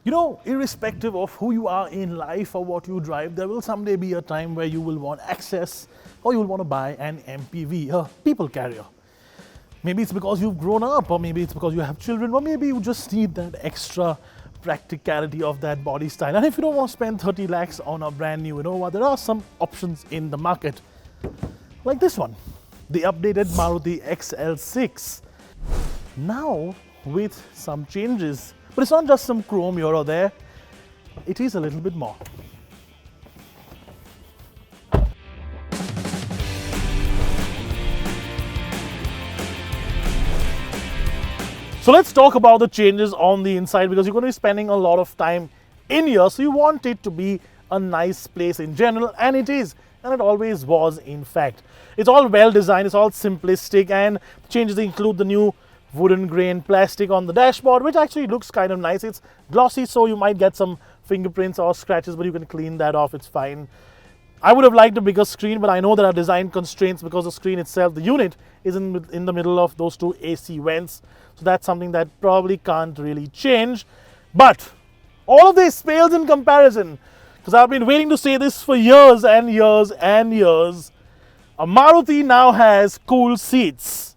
You know, irrespective of who you are in life or what you drive, there will someday be a time where you will want access or you will want to buy an MPV, a people carrier. Maybe it's because you've grown up, or maybe it's because you have children, or maybe you just need that extra practicality of that body style. And if you don't want to spend 30 lakhs on a brand new Innova, there are some options in the market, like this one, the updated Maruti XL6. Now with some changes, but it's not just some chrome here or there, it is a little bit more. So let's talk about the changes on the inside, because you're going to be spending a lot of time in here, so you want it to be a nice place in general, and it is, and it always was in fact. It's all well designed, it's all simplistic, and changes include the new wooden grain plastic on the dashboard, which actually looks kind of nice. It's glossy, so you might get some fingerprints or scratches, but you can clean that off, it's fine. I would have liked a bigger screen, but I know there are design constraints because the screen itself, the unit, is in the middle of those two AC vents. So that's something that probably can't really change. But all of this pales in comparison, because I've been waiting to say this for years and years and years. A Maruti now has cool seats.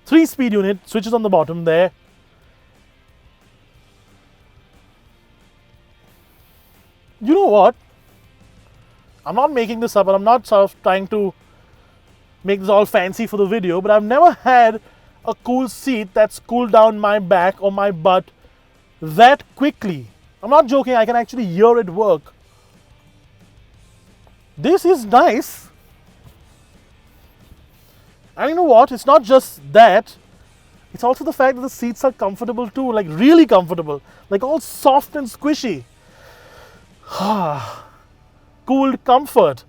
3-speed unit, switches on the bottom there. You know what? I'm not making this up, and I'm not sort of trying to make this all fancy for the video, but I've never had a cool seat that's cooled down my back or my butt that quickly. I'm not joking, I can actually hear it work. This is nice. And you know what? It's not just that. It's also the fact that the seats are comfortable too, like really comfortable, like all soft and squishy. Cooled comfort.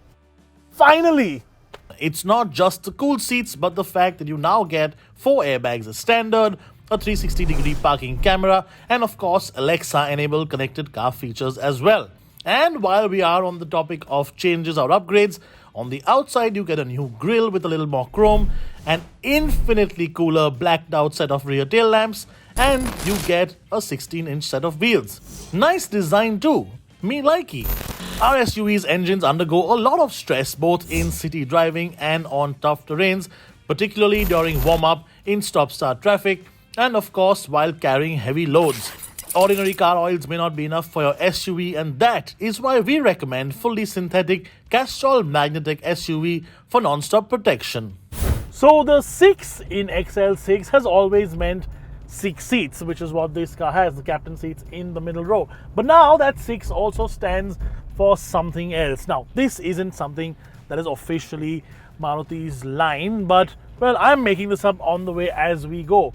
Finally! It's not just the cool seats, but the fact that you now get 4 airbags as standard, a 360-degree parking camera, and of course Alexa-enabled connected car features as well. And while we are on the topic of changes or upgrades, on the outside you get a new grille with a little more chrome, an infinitely cooler blacked out set of rear tail lamps, and you get a 16-inch set of wheels. Nice design too. Me likey. Our SUV's engines undergo a lot of stress both in city driving and on tough terrains, particularly during warm-up, in stop-start traffic, and of course while carrying heavy loads. Ordinary car oils may not be enough for your SUV, and that is why we recommend fully synthetic Castrol magnetic SUV for non-stop protection. So the 6 in XL6 has always meant 6 seats, which is what this car has, the captain seats in the middle row. But now that 6 also stands for something else. Now, this isn't something that is officially Maruti's line, but, well, I'm making this up on the way as we go.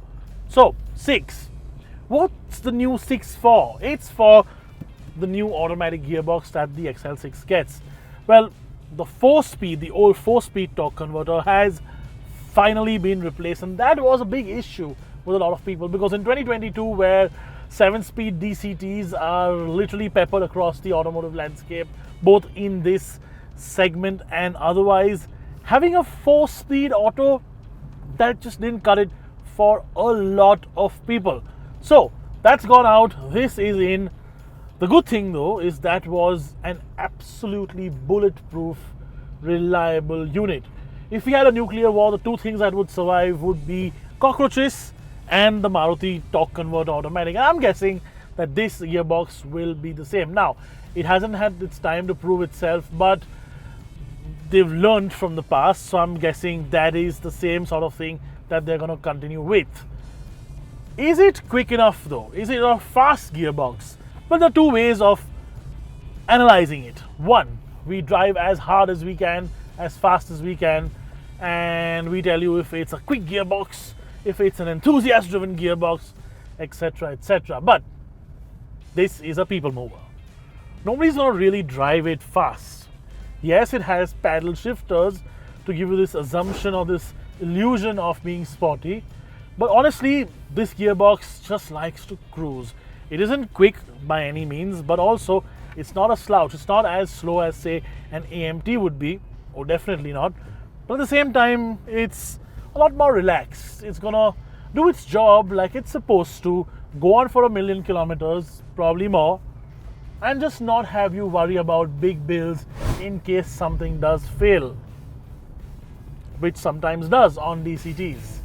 So, 6. What's the new 6 for? It's for the new automatic gearbox that the XL6 gets. Well, the 4-speed, the old 4-speed torque converter has finally been replaced, and that was a big issue with a lot of people, because in 2022, where 7-speed DCTs are literally peppered across the automotive landscape, both in this segment and otherwise, having a 4-speed auto, that just didn't cut it for a lot of people. So that's gone out, this is in. The good thing though is that was an absolutely bulletproof, reliable unit. If we had a nuclear war, the two things that would survive would be cockroaches and the Maruti torque converter automatic. And I'm guessing that this gearbox will be the same. Now, it hasn't had its time to prove itself, but they've learned from the past, so I'm guessing that is the same sort of thing that they're going to continue with. Is it quick enough though? Is it a fast gearbox? Well, there are two ways of analyzing it. One, we drive as hard as we can, as fast as we can, and we tell you if it's a quick gearbox, if it's an enthusiast-driven gearbox, etc., etc. But this is a people mover. Nobody's going to really drive it fast. Yes, it has paddle shifters to give you this assumption or this illusion of being sporty, but honestly, this gearbox just likes to cruise. It isn't quick by any means, but also it's not a slouch. It's not as slow as, say, an AMT would be, or definitely not. But at the same time, it's a lot more relaxed. It's gonna do its job like it's supposed to go on for 1,000,000 kilometers, probably more, and just not have you worry about big bills in case something does fail, which sometimes does on DCTs.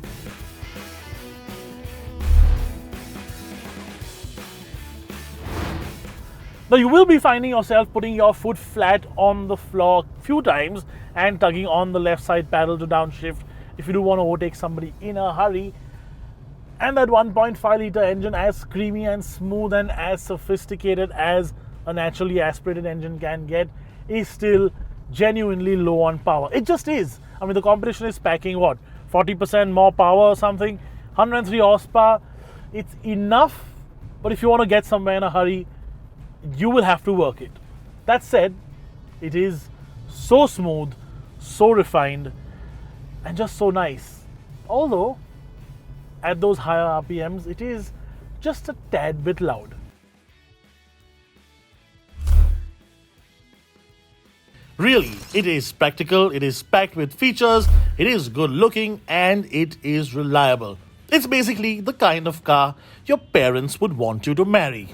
Now you will be finding yourself putting your foot flat on the floor a few times and tugging on the left side paddle to downshift if you do want to overtake somebody in a hurry. And that 1.5 litre engine, as screamy and smooth and as sophisticated as a naturally aspirated engine can get, is still genuinely low on power. It just is. I mean, the competition is packing what, 40% more power or something, 103 horsepower. It's enough, but if you want to get somewhere in a hurry, you will have to work it. That said, it is so smooth, so refined, and just so nice. Although, at those higher RPMs, it is just a tad bit loud. Really, it is practical, it is packed with features, it is good looking, and it is reliable. It's basically the kind of car your parents would want you to marry.